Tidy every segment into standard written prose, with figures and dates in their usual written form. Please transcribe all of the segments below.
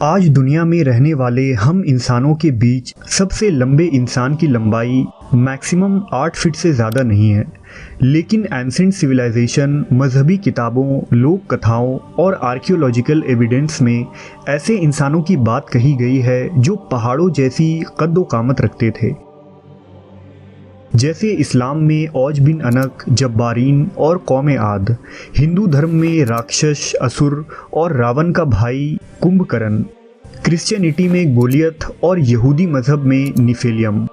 आज दुनिया में रहने वाले हम इंसानों के बीच सबसे लंबे इंसान की लंबाई मैक्सिमम 8 फीट से ज़्यादा नहीं है, लेकिन एंशिएंट सिविलाइजेशन, मजहबी किताबों, लोक कथाओं और आर्कियोलॉजिकल एविडेंस में ऐसे इंसानों की बात कही गई है जो पहाड़ों जैसी कद्दो कामत रखते थे। जैसे इस्लाम में औज बिन अनक, जब्बारीन और कौम आद, हिंदू धर्म में राक्षस, असुर और रावण का भाई कुंभकर्ण, क्रिश्चियनिटी में गोलियत और यहूदी मजहब में निफेलियम।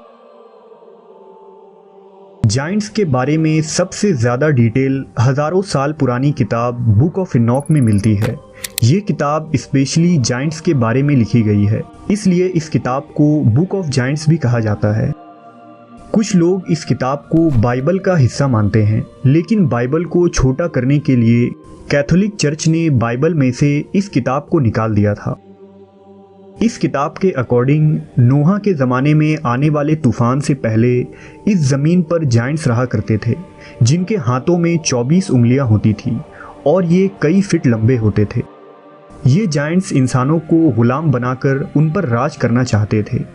जाइंट्स के बारे में सबसे ज़्यादा डिटेल हज़ारों साल पुरानी किताब बुक ऑफ इनॉक में मिलती है। ये किताब स्पेशली जाइंट्स के बारे में लिखी गई है, इसलिए इस किताब को बुक ऑफ जाइंट्स भी कहा जाता है। कुछ लोग इस किताब को बाइबल का हिस्सा मानते हैं, लेकिन बाइबल को छोटा करने के लिए कैथोलिक चर्च ने बाइबल में से इस किताब को निकाल दिया था। इस किताब के अकॉर्डिंग नोहा के ज़माने में आने वाले तूफान से पहले इस ज़मीन पर जाइंट्स रहा करते थे, जिनके हाथों में 24 उंगलियां होती थी और ये कई फीट लंबे होते थे। ये जाइंट्स इंसानों को गुलाम बनाकर उन पर राज करना चाहते थे।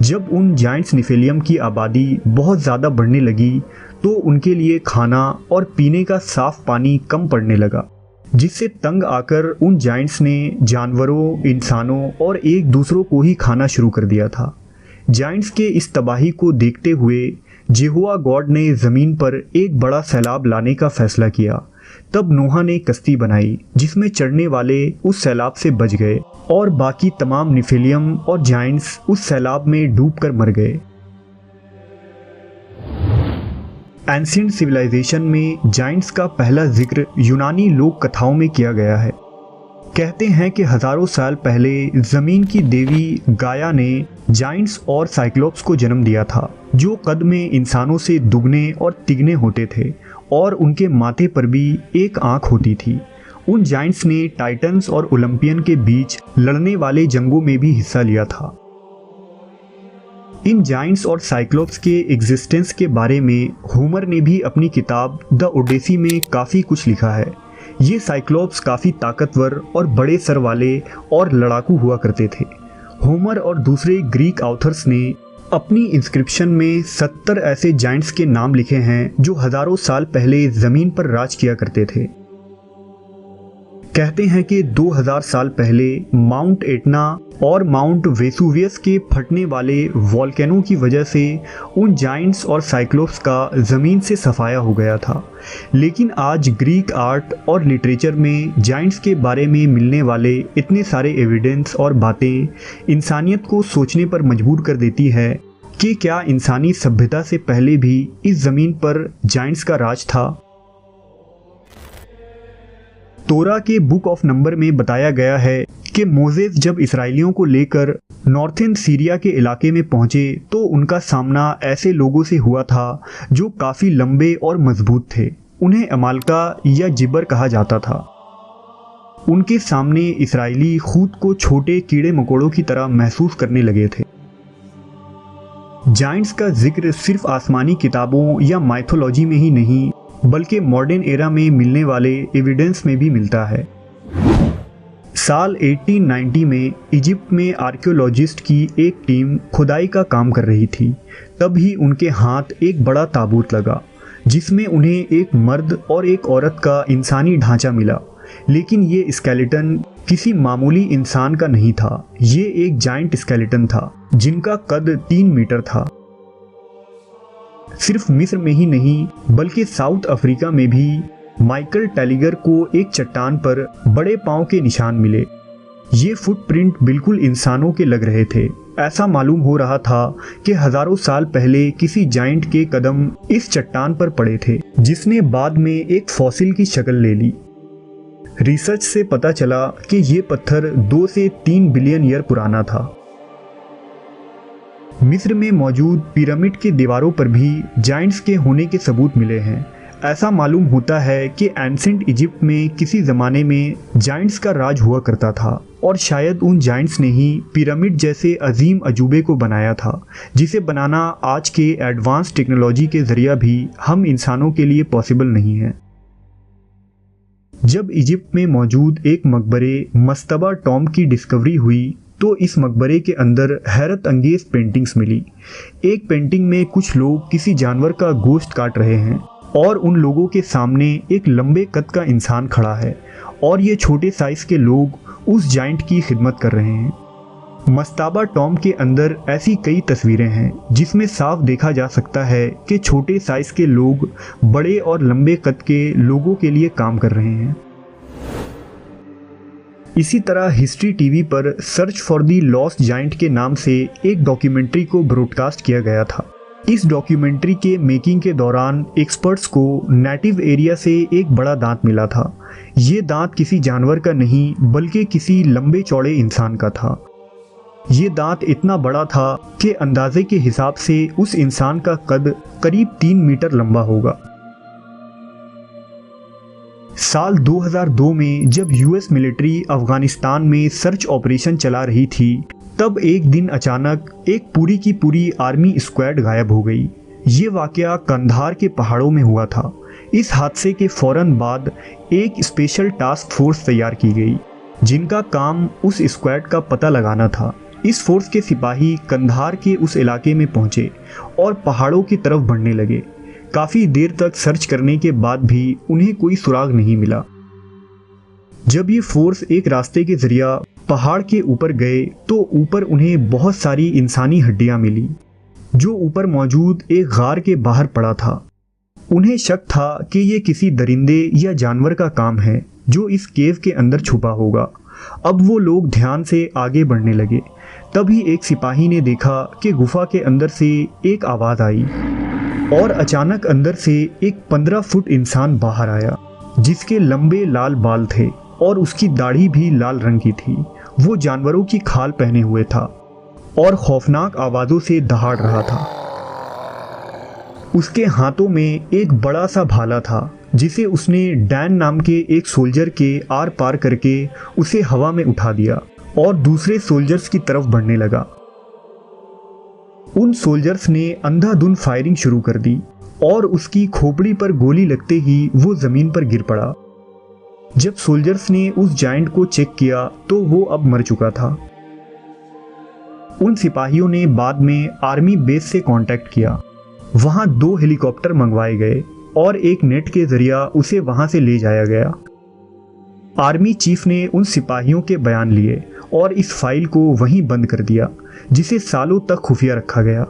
जब उन जाइंट्स निफेलियम की आबादी बहुत ज़्यादा बढ़ने लगी तो उनके लिए खाना और पीने का साफ पानी कम पड़ने लगा, जिससे तंग आकर उन जाइंट्स ने जानवरों, इंसानों और एक दूसरों को ही खाना शुरू कर दिया था। जाइंट्स के इस तबाही को देखते हुए यहोवा गॉड ने ज़मीन पर एक बड़ा सैलाब लाने का फैसला किया। तब नोहा ने कश्ती बनाई जिसमें चढ़ने वाले उस सैलाब से बच गए और बाकी तमाम निफेलियम और जाइंट्स उस सैलाब में डूबकर मर गए। एंशिएंट सिविलाइजेशन में जाइंट्स का पहला जिक्र यूनानी लोक कथाओं में किया गया है। कहते हैं कि हजारों साल पहले जमीन की देवी गाया ने जाइंट्स और साइक्लोप्स को जन्म दिया था, जो कद में इंसानों से दुगने और तिगने होते थे और उनके माथे पर भी एक आंख होती थी। उन जाइंट्स ने टाइटन्स और ओलंपियन के बीच लड़ने वाले जंगों में भी हिस्सा लिया था। इन जाइंट्स और साइक्लोप्स के एग्जिस्टेंस के बारे में होमर ने भी अपनी किताब द ओडेसी में काफ़ी कुछ लिखा है। ये साइक्लोप्स काफ़ी ताकतवर और बड़े सर वाले और लड़ाकू हुआ करते थे। होमर और दूसरे ग्रीक ऑथर्स ने अपनी इंस्क्रिप्शन में 70 ऐसे जाइंट्स के नाम लिखे हैं जो हजारों साल पहले ज़मीन पर राज किया करते थे। कहते हैं कि 2000 साल पहले माउंट एटना और माउंट वेसुवियस के फटने वाले वॉल्केनो की वजह से उन जाइंट्स और साइक्लोप्स का ज़मीन से सफाया हो गया था। लेकिन आज ग्रीक आर्ट और लिटरेचर में जाइंट्स के बारे में मिलने वाले इतने सारे एविडेंस और बातें इंसानियत को सोचने पर मजबूर कर देती है कि क्या इंसानी सभ्यता से पहले भी इस ज़मीन पर जाइंट्स का राज था। तोरा के बुक ऑफ नंबर में बताया गया है कि मोजेस जब इसराइलियों को लेकर नॉर्थन सीरिया के इलाके में पहुंचे तो उनका सामना ऐसे लोगों से हुआ था जो काफ़ी लंबे और मजबूत थे। उन्हें अमालका या जिबर कहा जाता था। उनके सामने इसराइली खुद को छोटे कीड़े मकोड़ों की तरह महसूस करने लगे थे। जाइंट्स का जिक्र सिर्फ आसमानी किताबों या माइथोलॉजी में ही नहीं बल्कि मॉडर्न एरा में मिलने वाले एविडेंस में भी मिलता है। साल 1890 में इजिप्ट में आर्कियोलॉजिस्ट की एक टीम खुदाई का काम कर रही थी। तभी उनके हाथ एक बड़ा ताबूत लगा जिसमें उन्हें एक मर्द और एक औरत का इंसानी ढांचा मिला, लेकिन ये स्केलेटन किसी मामूली इंसान का नहीं था। ये एक जाइंट स्केलेटन था जिनका कद 3 मीटर था। सिर्फ मिस्र में ही नहीं बल्कि साउथ अफ्रीका में भी माइकल टेलीगर को एक चट्टान पर बड़े पांव के निशान मिले। ये फुटप्रिंट बिल्कुल इंसानों के लग रहे थे। ऐसा मालूम हो रहा था कि हजारों साल पहले किसी जाइंट के कदम इस चट्टान पर पड़े थे, जिसने बाद में एक फॉसिल की शक्ल ले ली। रिसर्च से पता चला कि ये पत्थर 2 से 3 बिलियन ईयर पुराना था। मिस्र में मौजूद पिरामिड की दीवारों पर भी जाइंट्स के होने के सबूत मिले हैं। ऐसा मालूम होता है कि एंशिएंट इजिप्ट में किसी ज़माने में जाइंट्स का राज हुआ करता था और शायद उन जाइंट्स ने ही पिरामिड जैसे अजीम अजूबे को बनाया था, जिसे बनाना आज के एडवांस टेक्नोलॉजी के ज़रिया भी हम इंसानों के लिए पॉसिबल नहीं है। जब इजिप्ट में मौजूद एक मकबरे मस्तबा टॉम्ब की डिस्कवरी हुई तो इस मकबरे के अंदर हैरत अंगेज पेंटिंग्स मिली। एक पेंटिंग में कुछ लोग किसी जानवर का गोश्त काट रहे हैं और उन लोगों के सामने एक लंबे कद का इंसान खड़ा है और ये छोटे साइज के लोग उस जाइंट की खिदमत कर रहे हैं। मस्ताबा टॉम के अंदर ऐसी कई तस्वीरें हैं जिसमें साफ देखा जा सकता है कि छोटे साइज के लोग बड़े और लंबे कद के लोगों के लिए काम कर रहे हैं। इसी तरह हिस्ट्री टीवी पर search for the lost giant के नाम से एक डॉक्यूमेंट्री को ब्रॉडकास्ट किया गया था। इस डॉक्यूमेंट्री के मेकिंग के दौरान एक्सपर्ट्स को नेटिव एरिया से एक बड़ा दांत मिला था। ये दांत किसी जानवर का नहीं बल्कि किसी लंबे चौड़े इंसान का था। ये दांत इतना बड़ा था कि अंदाजे के हिसाब से उस इंसान का कद करीब 3 मीटर लंबा होगा। साल 2002 में जब यूएस मिलिट्री अफगानिस्तान में सर्च ऑपरेशन चला रही थी, तब एक दिन अचानक एक पूरी की पूरी आर्मी स्क्वाड गायब हो गई। ये वाकया कंधार के पहाड़ों में हुआ था। इस हादसे के फौरन बाद एक स्पेशल टास्क फोर्स तैयार की गई जिनका काम उस स्क्वाड का पता लगाना था। इस फोर्स के सिपाही कंधार के उस इलाके में पहुंचे और पहाड़ों की तरफ बढ़ने लगे। काफ़ी देर तक सर्च करने के बाद भी उन्हें कोई सुराग नहीं मिला। जब ये फोर्स एक रास्ते के जरिया पहाड़ के ऊपर गए तो ऊपर उन्हें बहुत सारी इंसानी हड्डियां मिली जो ऊपर मौजूद एक गार के बाहर पड़ा था। उन्हें शक था कि ये किसी दरिंदे या जानवर का काम है जो इस केव के अंदर छुपा होगा। अब वो लोग ध्यान से आगे बढ़ने लगे। तभी एक सिपाही ने देखा कि गुफा के अंदर से एक आवाज़ आई और अचानक अंदर से एक 15 फुट इंसान बाहर आया जिसके लंबे लाल बाल थे और उसकी दाढ़ी भी लाल रंग की थी। वो जानवरों की खाल पहने हुए था और खौफनाक आवाज़ों से दहाड़ रहा था। उसके हाथों में एक बड़ा सा भाला था जिसे उसने डैन नाम के एक सोल्जर के आर पार करके उसे हवा में उठा दिया और दूसरे सोल्जर्स की तरफ बढ़ने लगा। उन सोल्जर्स ने अंधाधुंध फायरिंग शुरू कर दी और उसकी खोपड़ी पर गोली लगते ही वो जमीन पर गिर पड़ा। जब सोल्जर्स ने उस जायंट को चेक किया तो वो अब मर चुका था। उन सिपाहियों ने बाद में आर्मी बेस से कांटेक्ट किया। वहां 2 हेलीकॉप्टर मंगवाए गए और एक नेट के जरिया उसे वहां से ले जाया गया। आर्मी चीफ ने उन सिपाहियों के बयान लिए और इस फाइल को वहीं बंद कर दिया जिसे सालों तक खुफिया रखा गया।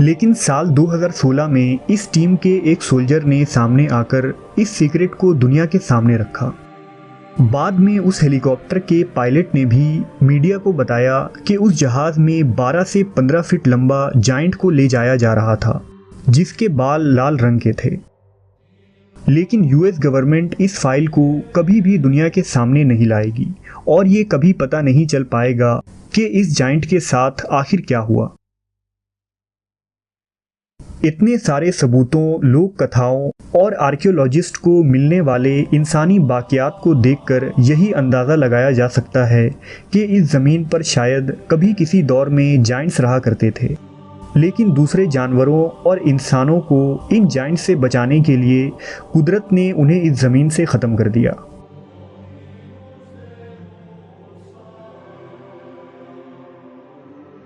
लेकिन साल 2016 में इस टीम के एक सोल्जर ने सामने आकर इस सीक्रेट को दुनिया के सामने रखा। बाद में उस हेलीकॉप्टर के पायलट ने भी मीडिया को बताया कि उस जहाज में 12 से 15 फीट लंबा जायंट को ले जाया जा रहा था जिसके बाल लाल रंग के थे। लेकिन यूएस गवर्नमेंट इस फाइल को कभी भी दुनिया के सामने नहीं लाएगी और ये कभी पता नहीं चल पाएगा कि इस जायंट के साथ आखिर क्या हुआ। इतने सारे सबूतों, लोक कथाओं और आर्कियोलॉजिस्ट को मिलने वाले इंसानी बाकियात को देखकर यही अंदाज़ा लगाया जा सकता है कि इस ज़मीन पर शायद कभी किसी दौर में जायंट्स रहा करते थे। लेकिन दूसरे जानवरों और इंसानों को इन जायंट्स से बचाने के लिए कुदरत ने उन्हें इस ज़मीन से ख़त्म कर दिया।